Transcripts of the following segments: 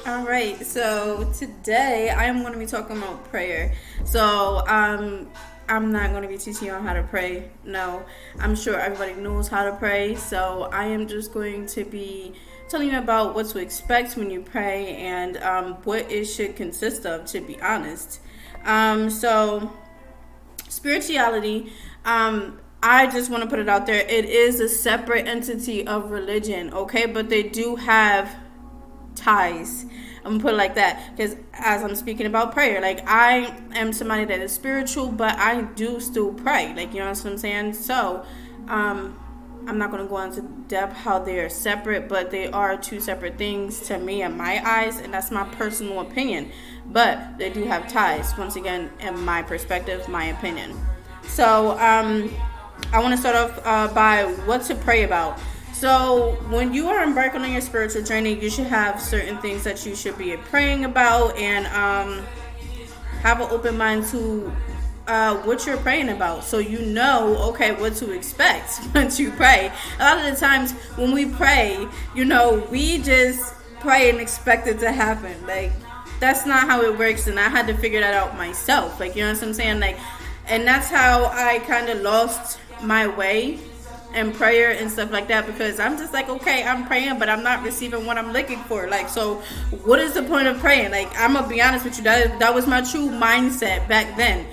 All right, so today I am going to be talking about prayer. I'm not going to be teaching you on how to pray. No, I'm sure everybody knows how to pray. So I am just going to be telling you about what to expect when you pray and what it should consist of, to be honest. So spirituality, I just want to put it out there. It is a separate entity of religion, okay? But they do have ties. I'm gonna put it like that because as I'm speaking about prayer, like I am somebody that is spiritual, but I do still pray. Like, you know what I'm saying? So, I'm not gonna go into depth how they're separate, but they are two separate things to me in my eyes, and that's my personal opinion. But they do have ties. Once again, in my perspective, my opinion. So, I want to start off by what to pray about. So, when you are embarking on your spiritual journey, you should have certain things that you should be praying about and have an open mind to what you're praying about. So, you know, okay, what to expect once you pray. A lot of the times when we pray, we just pray and expect it to happen. Like, that's not how it works, and I had to figure that out myself. Like, you know what I'm saying? Like, and that's how I kind of lost my way and prayer and stuff like that, because I'm just like, okay, I'm praying, but I'm not receiving what I'm looking for. Like, so what is the point of praying? Like, I'm gonna be honest with you, that was my true mindset back then,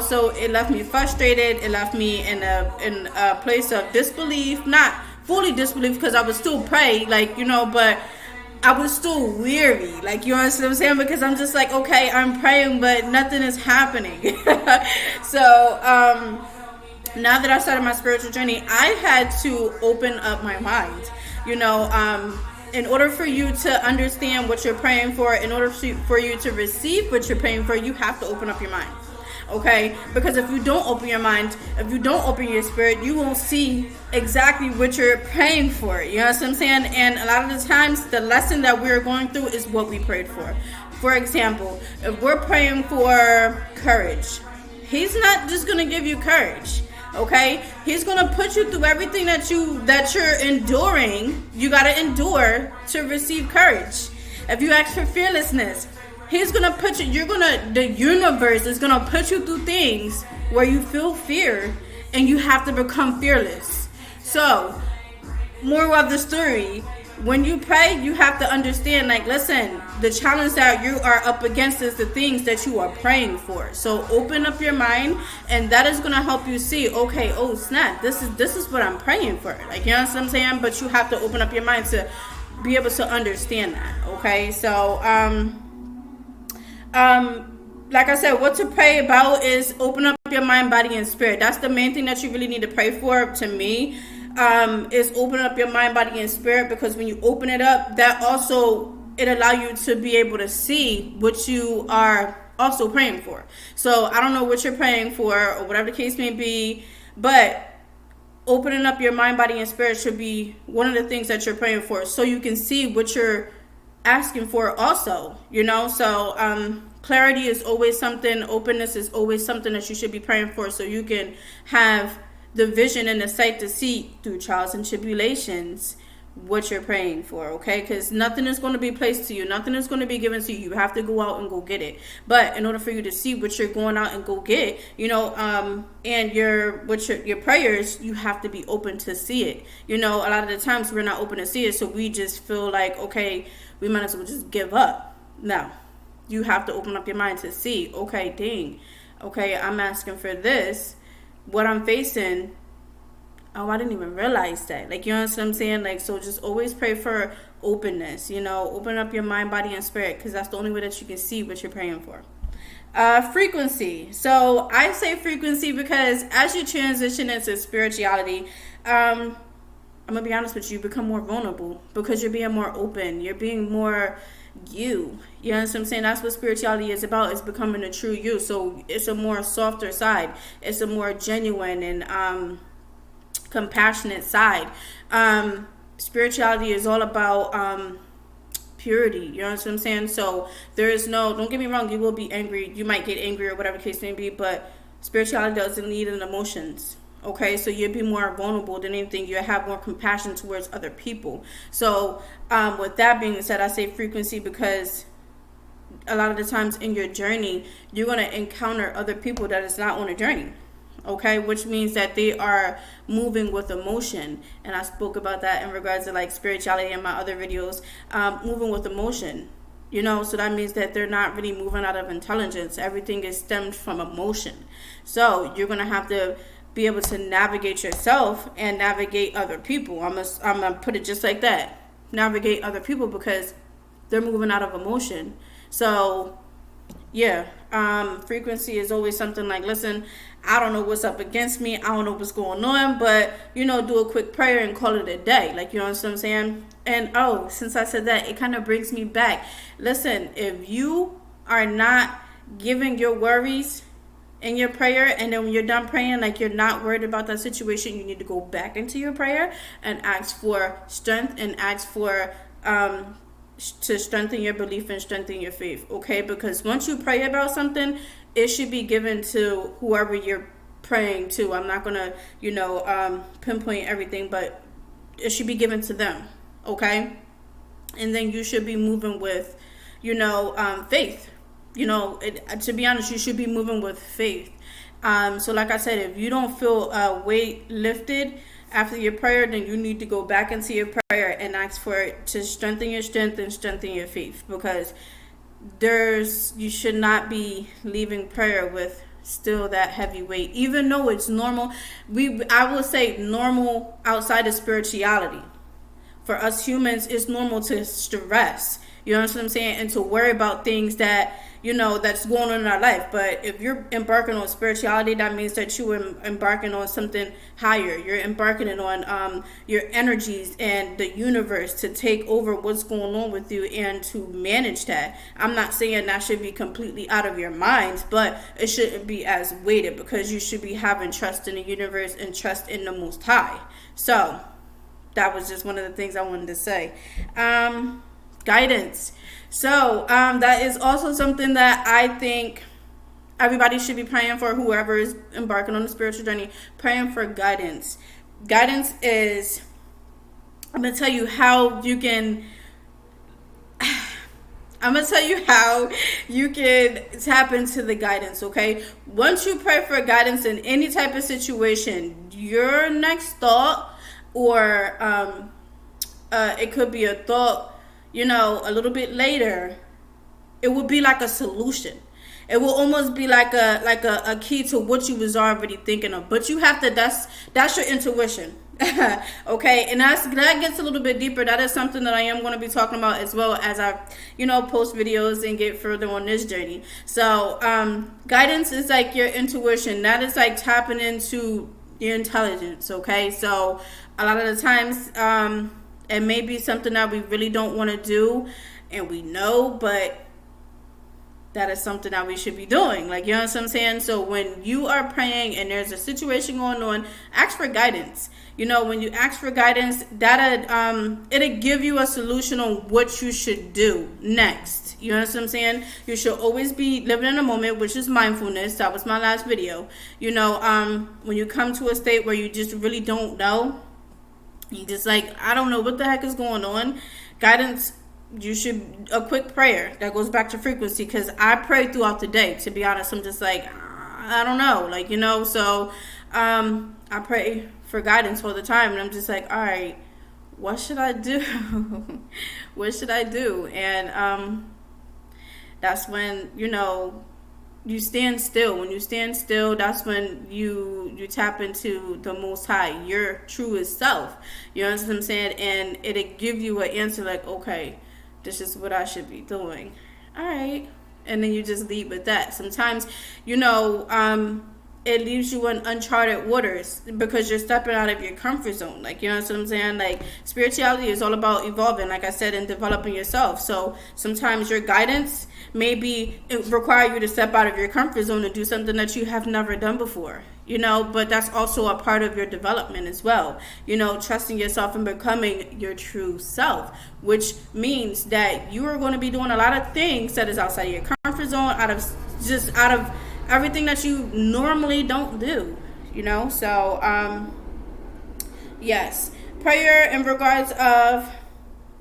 so it left me frustrated. It left me in a place of disbelief, not fully disbelief, because I would still pray, like, but I was still weary, like, you understand what I'm saying? Because I'm just like, okay, I'm praying, but nothing is happening. So, now that I started my spiritual journey, I had to open up my mind. In order for you to understand what you're praying for, in order for you to receive what you're praying for, you have to open up your mind. Okay? Because if you don't open your mind, if you don't open your spirit, you won't see exactly what you're praying for. You know what I'm saying? And a lot of the times, the lesson that we're going through is what we prayed for. For example, if we're praying for courage, He's not just going to give you courage. Okay, He's gonna put you through everything that you're enduring. You gotta endure to receive courage. If you ask for fearlessness, He's gonna put you. The universe is gonna put you through things where you feel fear, and you have to become fearless. So, moral of the story: when you pray, you have to understand, like, listen, the challenge that you are up against is the things that you are praying for. So open up your mind, and that is going to help you see, okay, oh snap, this is what I'm praying for. Like, you know what I'm saying? But you have to open up your mind to be able to understand that. Okay, so like I said, what to pray about is open up your mind, body, and spirit. That's the main thing that you really need to pray for, to me. Is open up your mind, body, and spirit, because when you open it up, that also, it allow you to be able to see what you are also praying for. So I don't know what you're praying for, or whatever the case may be, but opening up your mind, body, and spirit should be one of the things that you're praying for, so you can see what you're asking for also, so clarity is always something, openness is always something that you should be praying for, so you can have the vision and the sight to see through trials and tribulations what you're praying for, okay? Because nothing is going to be placed to you. Nothing is going to be given to you. You have to go out and go get it. But in order for you to see what you're going out and go get, and your prayers, you have to be open to see it. A lot of the times we're not open to see it, so we just feel like, okay, we might as well just give up. No. You have to open up your mind to see, okay, dang, okay, I'm asking for this. What I'm facing, oh, I didn't even realize that. Like, you know what I'm saying? Like, so just always pray for openness, open up your mind, body, and spirit, because that's the only way that you can see what you're praying for. Frequency. So I say frequency because as you transition into spirituality, I'm gonna be honest with you, become more vulnerable, because you're being more open, you're being more you know what I'm saying? That's what spirituality is about. It's becoming a true you. So it's a more softer side, it's a more genuine and compassionate side. Spirituality is all about purity, you know what I'm saying? So there is no, don't get me wrong, you will be angry, you might get angry or whatever the case may be, but spirituality doesn't lead in emotions. Okay, so you'll be more vulnerable than anything. You'll have more compassion towards other people. So with that being said, I say frequency because a lot of the times in your journey, you're going to encounter other people that is not on a journey. Okay, which means that they are moving with emotion, and I spoke about that in regards to like spirituality in my other videos. Moving with emotion, so that means that they're not really moving out of intelligence. Everything is stemmed from emotion. So you're gonna have to be able to navigate yourself and navigate other people. I'm gonna put it just like that. Navigate other people because they're moving out of emotion. So yeah, frequency is always something like, listen, I don't know what's up against me. I don't know what's going on, but, do a quick prayer and call it a day. Like, you know what I'm saying? And, since I said that, it kind of brings me back. Listen, if you are not giving your worries in your prayer, and then when you're done praying, like you're not worried about that situation, you need to go back into your prayer and ask for strength and ask for, to strengthen your belief and strengthen your faith, okay? Because once you pray about something, it should be given to whoever you're praying to. I'm not gonna, pinpoint everything, but it should be given to them, okay? And then you should be moving with, faith. To be honest, you should be moving with faith. So like I said, if you don't feel weight lifted after your prayer, then you need to go back into your prayer and ask for it to strengthen your strength and strengthen your faith, because you should not be leaving prayer with still that heavy weight, even though it's normal. I will say normal outside of spirituality. For us humans, it's normal to stress. You know what I'm saying? And to worry about things that, that's going on in our life. But if you're embarking on spirituality, that means that you are embarking on something higher. You're embarking on your energies and the universe to take over what's going on with you and to manage that. I'm not saying that should be completely out of your minds, but it shouldn't be as weighted, because you should be having trust in the universe and trust in the Most High. So that was just one of the things I wanted to say. Guidance. So that is also something that I think everybody should be praying for. Whoever is embarking on a spiritual journey, praying for guidance. Guidance is, I'm gonna tell you how you can tap into the guidance, okay? Once you pray for guidance in any type of situation, your next thought, or it could be a thought, a little bit later, it will be like a solution. It will almost be like a key to what you was already thinking of. But you have to, that's your intuition. Okay, and that gets a little bit deeper. That is something that I am going to be talking about as well as I, post videos and get further on this journey. So guidance is like your intuition. That is like tapping into your intelligence. Okay, so a lot of the times it may be something that we really don't want to do, and we know, but that is something that we should be doing. Like, you know what I'm saying? So when you are praying and there's a situation going on, ask for guidance. When you ask for guidance, it'll give you a solution on what you should do next. You know what I'm saying? You should always be living in the moment, which is mindfulness. That was my last video. When you come to a state where you just really don't know, you just like, I don't know what the heck is going on. Guidance, you should, a quick prayer. That goes back to frequency, because I pray throughout the day. To be honest, I'm just like, I don't know. So I pray for guidance all the time. And I'm just like, all right, what should I do? What should I do? And that's when, you stand still. When you stand still, that's when you tap into the Most High, your truest self. You know what I'm saying? And it'll give you an answer like, okay, this is what I should be doing. All right. And then you just lead with that. Sometimes, it leaves you in uncharted waters because you're stepping out of your comfort zone. Like, you know what I'm saying? Like, spirituality is all about evolving, like I said, and developing yourself. So sometimes your guidance maybe require you to step out of your comfort zone and do something that you have never done before, but that's also a part of your development as well. Trusting yourself and becoming your true self, which means that you are going to be doing a lot of things that is outside of your comfort zone, out of everything that you normally don't do. So yes, prayer in regards of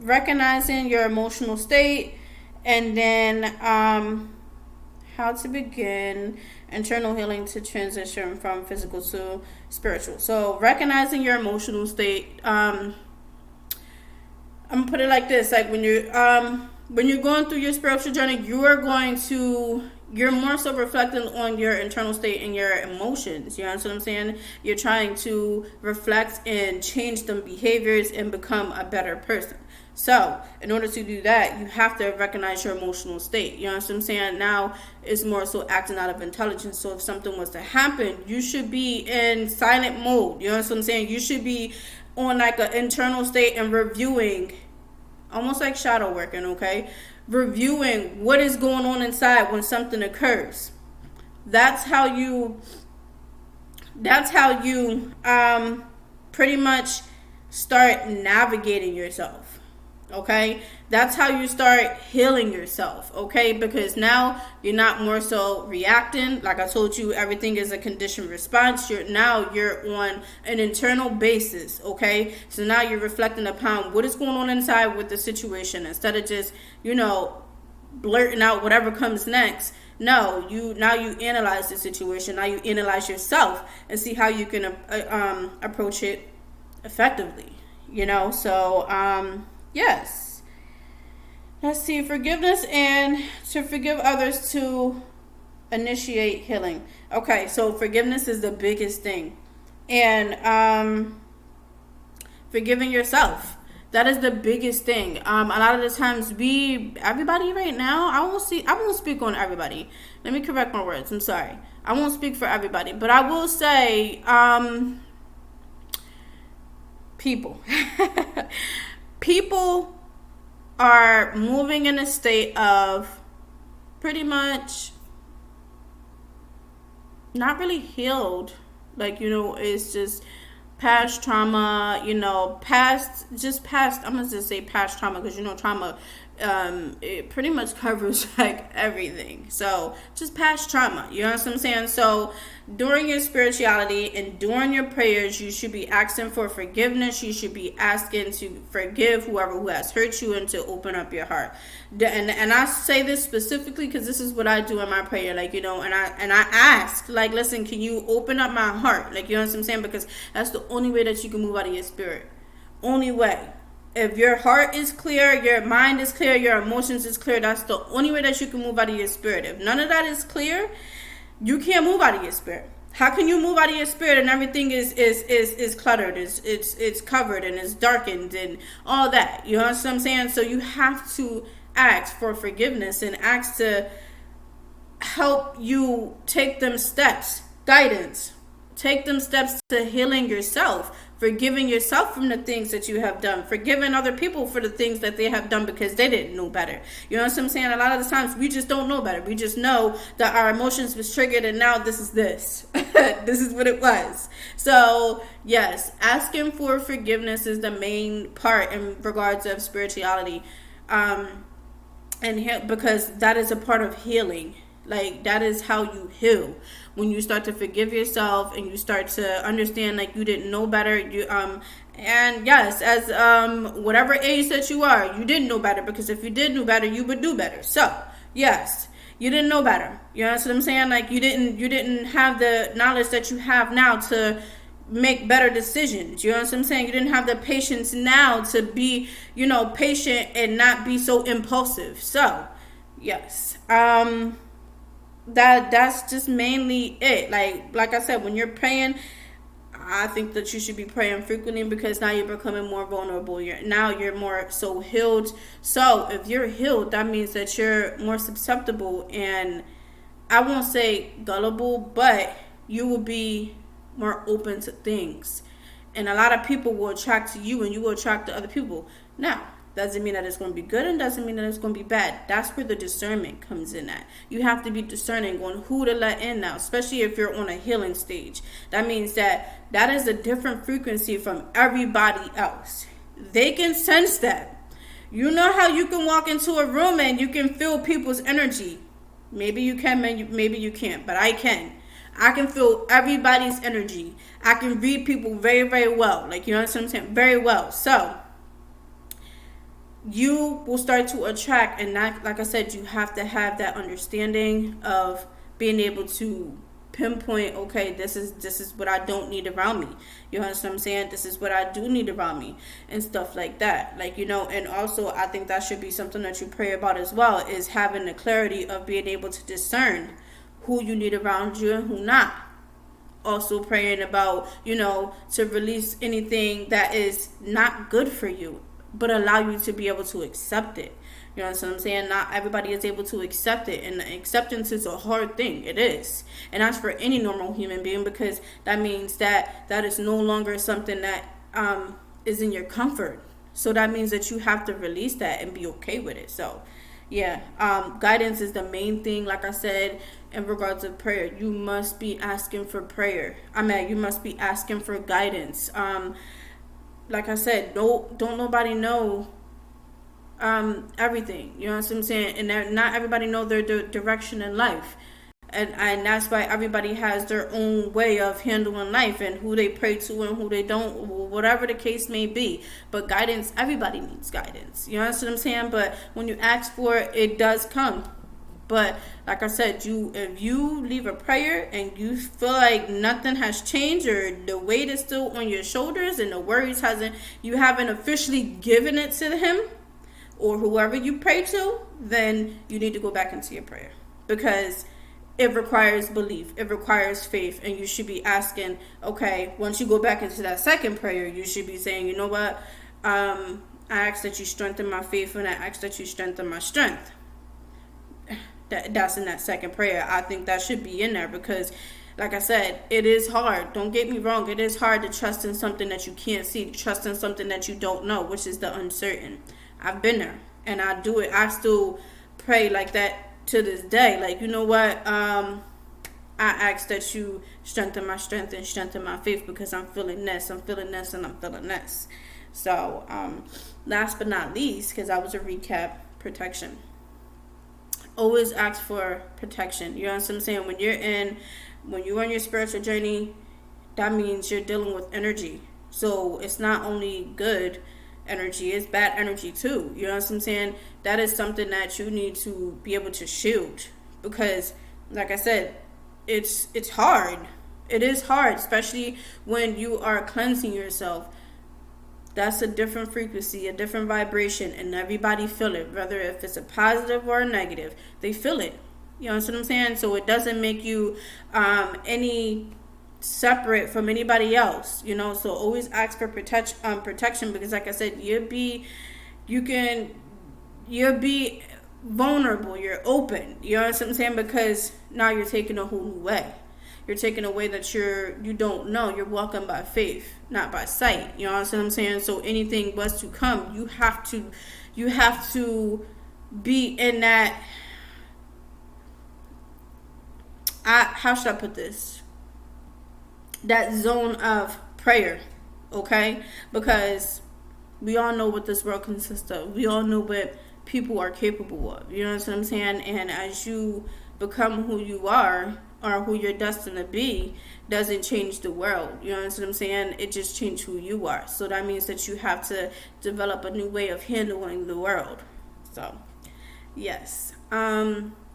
recognizing your emotional state, and then how to begin internal healing to transition from physical to spiritual. So recognizing your emotional state, I'm gonna put it like this: like when you're going through your spiritual journey, you're more so reflecting on your internal state and your emotions. You know what I'm saying? You're trying to reflect and change them behaviors and become a better person. So in order to do that, you have to recognize your emotional state. You know what I'm saying? Now it's more so acting out of intelligence. So if something was to happen, you should be in silent mode. You know what I'm saying? You should be on like an internal state and reviewing, almost like shadow working, okay? Reviewing what is going on inside when something occurs. That's how you pretty much start navigating yourself. Okay, that's how you start healing yourself. Okay, because now you're not more so reacting. Like I told you, everything is a conditioned response. You're on an internal basis. Okay, so now you're reflecting upon what is going on inside with the situation instead of just blurting out whatever comes next. No, you analyze the situation. Now you analyze yourself and see how you can approach it effectively. Yes. Let's see. Forgiveness and to forgive others to initiate healing. Okay, so forgiveness is the biggest thing. And forgiving yourself. That is the biggest thing. A lot of the times everybody right now, I won't speak on everybody. Let me correct my words. I'm sorry. I won't speak for everybody. But I will say, people. People are moving in a state of pretty much not really healed. It's just past trauma, I'm gonna just say past trauma, because trauma, it pretty much covers like everything. So just past trauma, you know what I'm saying? So during your spirituality and during your prayers, you should be asking for forgiveness. You should be asking to forgive who has hurt you and to open up your heart. And I say this specifically because this is what I do in my prayer, and I ask, listen, can you open up my heart? You know what I'm saying? Because that's the only way that you can move out of your spirit. Only way. If your heart is clear, your mind is clear, your emotions is clear, that's the only way that you can move out of your spirit. If none of that is clear, you can't move out of your spirit. How can you move out of your spirit and everything is cluttered, it's covered and it's darkened and all that? You know what I'm saying? So you have to ask for forgiveness and ask to help you take them steps, guidance. Take them steps to healing yourself, forgiving yourself from the things that you have done, forgiving other people for the things that they have done because they didn't know better. You know what I'm saying? A lot of the times we just don't know better. We just know that our emotions was triggered and now this is this. This is what it was. So yes, asking for forgiveness is the main part in regards of spirituality. Because that is a part of healing. That is how you heal. When you start to forgive yourself and you start to understand you didn't know better, and yes, as whatever age that you are, you didn't know better, because if you did know better, you would do better. So yes, you didn't know better. You know what I'm saying? You didn't have the knowledge that you have now to make better decisions. You know what I'm saying? You didn't have the patience now to be, patient and not be so impulsive. So yes, that's just mainly it. Like I said, when you're praying, I think that you should be praying frequently, because now you're becoming more vulnerable. You're more so healed. So if you're healed, that means that you're more susceptible, and I won't say gullible, but you will be more open to things, and a lot of people will attract to you and you will attract to other people. Now, doesn't mean that it's going to be good and doesn't mean that it's going to be bad. That's where the discernment comes in at. You have to be discerning on who to let in now, especially if you're on a healing stage. That means that is a different frequency from everybody else. They can sense that. You know how you can walk into a room and you can feel people's energy. Maybe you can, maybe you can't, but I can. I can feel everybody's energy. I can read people very, very well. Like, you know what I'm saying? Very well. So, you will start to attract, and that, like I said, you have to have that understanding of being able to pinpoint, okay, this is what I don't need around me. You understand what I'm saying? This is what I do need around me, and stuff like that. Like, you know, and also I think that should be something that you pray about as well, is having the clarity of being able to discern who you need around you and who not. Also praying about, you know, to release anything that is not good for you, but allow you to be able to accept it. You know what I'm saying? Not everybody is able to accept it, and acceptance is a hard thing. It is, and that's for any normal human being, because that means that that is no longer something that is in your comfort. So that means that you have to release that and be okay with it. So, yeah, guidance is the main thing. Like I said, in regards to prayer, you must be asking for prayer. You must be asking for guidance. Like I said, don't nobody know everything. You know what I'm saying? And not everybody know their direction in life. And that's why everybody has their own way of handling life, and who they pray to and who they don't, whatever the case may be. But guidance, everybody needs guidance. You know what I'm saying? But when you ask for it, it does come. But like I said, if you leave a prayer and you feel like nothing has changed, or the weight is still on your shoulders and the worries you haven't officially given it to him or whoever you pray to, then you need to go back into your prayer, because it requires belief, it requires faith, and you should be asking, okay, once you go back into that second prayer, you should be saying, you know what, I ask that you strengthen my faith, and I ask that you strengthen my strength. That's in that second prayer. I think that should be in there, because like I said, it is hard. Don't get me wrong. It is hard to trust in something that you can't see, trust in something that you don't know, which is the uncertain. I've been there, and I do it. I still pray like that to this day. Like, you know what? I ask that you strengthen my strength and strengthen my faith, because I'm feeling this, and I'm feeling this. So, last but not least, because that was a recap, protection. Always ask for protection. You know what I'm saying? When you're on your spiritual journey, that means you're dealing with energy. So it's not only good energy, it's bad energy too. You know what I'm saying? That is something that you need to be able to shield, because like I said, it's hard. It is hard, especially when you are cleansing yourself. That's a different frequency, a different vibration, and everybody feel it, whether if it's a positive or a negative. They feel it. You know what I'm saying? So it doesn't make you any separate from anybody else. You know, so always ask for protection, because like I said, you'll be vulnerable. You're open. You know what I'm saying? Because now you're taking a whole new way. You're taking a way that you don't know. You're walking by faith, not by sight. You know what I'm saying? So anything was to come, you have to be in that. How should I put this? That zone of prayer, okay? Because we all know what this world consists of. We all know what people are capable of. You know what I'm saying? And as you become who you are, or who you're destined to be, doesn't change the world. You know what I'm saying? It just changed who you are. So that means that you have to develop a new way of handling the world. So, yes.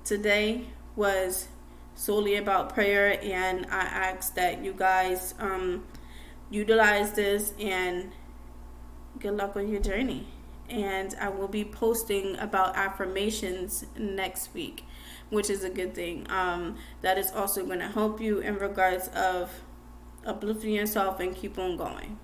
Today was solely about prayer, and I ask that you guys utilize this, and good luck on your journey. And I will be posting about affirmations next week, which is a good thing. That is also going to help you in regards of uplifting yourself and keep on going.